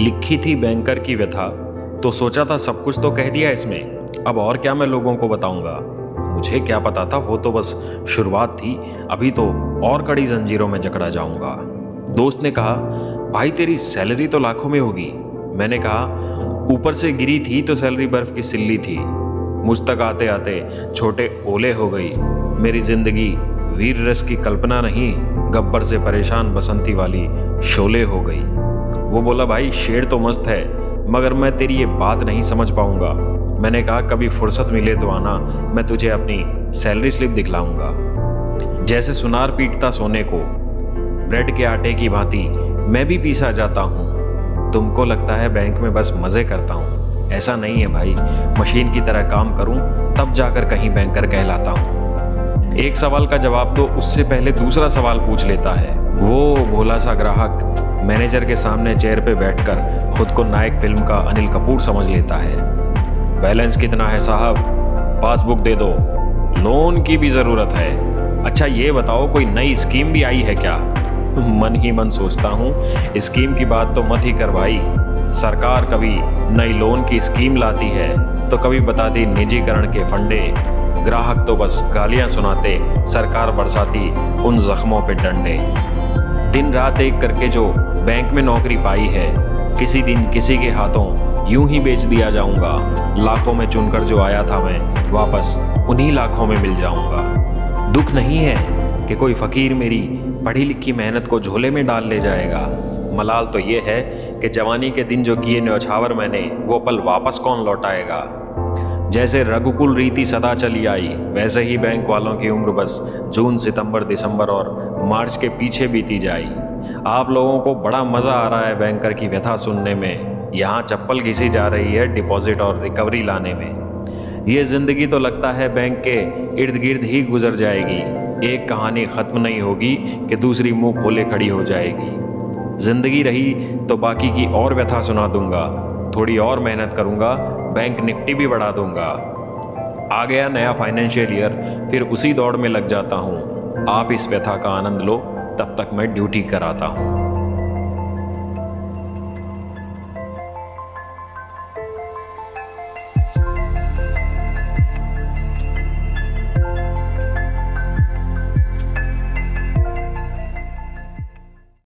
लिखी थी बैंकर की व्यथा, तो सोचा था सब कुछ तो कह दिया इसमें, अब और क्या मैं लोगों को बताऊंगा। मुझे क्या पता था, वो तो बस शुरुआत थी, अभी तो और कड़ी जंजीरों में जकड़ा जाऊंगा। दोस्त ने कहा, भाई तेरी सैलरी तो लाखों में होगी। मैंने कहा, ऊपर से गिरी थी तो सैलरी बर्फ की सिल्ली थी। मुझ तक आते आते छोटे ओले हो गई। मेरी जिंदगी वीर रस की कल्पना नहीं, गब्बर से परेशान बसंती वाली शोले हो गई। वो बोला, भाई शेर तो मस्त है, मगर मैं तेरी ये बात नहीं समझ पाऊंगा। मैंने कहा, कभी फुर्सत मिले तो आना, मैं तुझे अपनी सैलरी स्लिप दिखलाऊंगा। जैसे सुनार पीटता सोने को, ब्रेड के आटे की भांति मैं भी पीसा जाता हूँ। तुमको लगता है बैंक में बस मजे करता हूँ, ऐसा नहीं है भाई। मशीन की तरह काम करूं तब जाकर कहीं बैंकर कहलाता हूँ। एक सवाल का जवाब दो, उससे पहले दूसरा सवाल पूछ लेता है वो भोला सा ग्राहक। मैनेजर के सामने चेयर पे बैठकर खुद को नायक फिल्म का अनिल कपूर समझ लेता है। बैलेंस कितना है साहब, पासबुक दे दो, लोन की भी जरूरत है। अच्छा ये बताओ, कोई नई स्कीम भी आई है क्या? मन ही मन सोचता हूँ, स्कीम की बात तो मत ही कर भाई। सरकार कभी नई लोन की स्कीम लाती है तो कभी बताती निजीकरण के फंडे। ग्राहक तो बस गालियां सुनाते, सरकार बरसाती उन जख्मों पे डंडे। दिन रात एक करके जो बैंक में नौकरी पाई है, किसी दिन किसी के हाथों यूं ही बेच दिया जाऊंगा। लाखों में चुनकर जो आया था मैं, वापस उन्हीं लाखों में मिल जाऊंगा। दुख नहीं है कि कोई फकीर मेरी पढ़ी लिखी मेहनत को झोले में डाल ले जाएगा। मलाल तो ये है कि जवानी के दिन जो किए न्यौछावर मैंने, वो पल वापस कौन लौटाएगा। जैसे रघुकुल रीति सदा चली आई, वैसे ही बैंक वालों की उम्र बस जून सितंबर दिसंबर और मार्च के पीछे बीती जाए। आप लोगों को बड़ा मजा आ रहा है बैंकर की व्यथा सुनने में। यहाँ चप्पल घिसी जा रही है डिपॉजिट और रिकवरी लाने में। ये जिंदगी तो लगता है बैंक के इर्द गिर्द ही गुजर जाएगी। एक कहानी खत्म नहीं होगी कि दूसरी मुंह खोले खड़ी हो जाएगी। जिंदगी रही तो बाकी की और व्यथा सुना दूंगा। थोड़ी और मेहनत करूंगा, बैंक निफ्टी भी बढ़ा दूंगा। आ गया नया फाइनेंशियल ईयर, फिर उसी दौड़ में लग जाता हूं। आप इस व्यथा का आनंद लो, तब तक मैं ड्यूटी कराता हूं।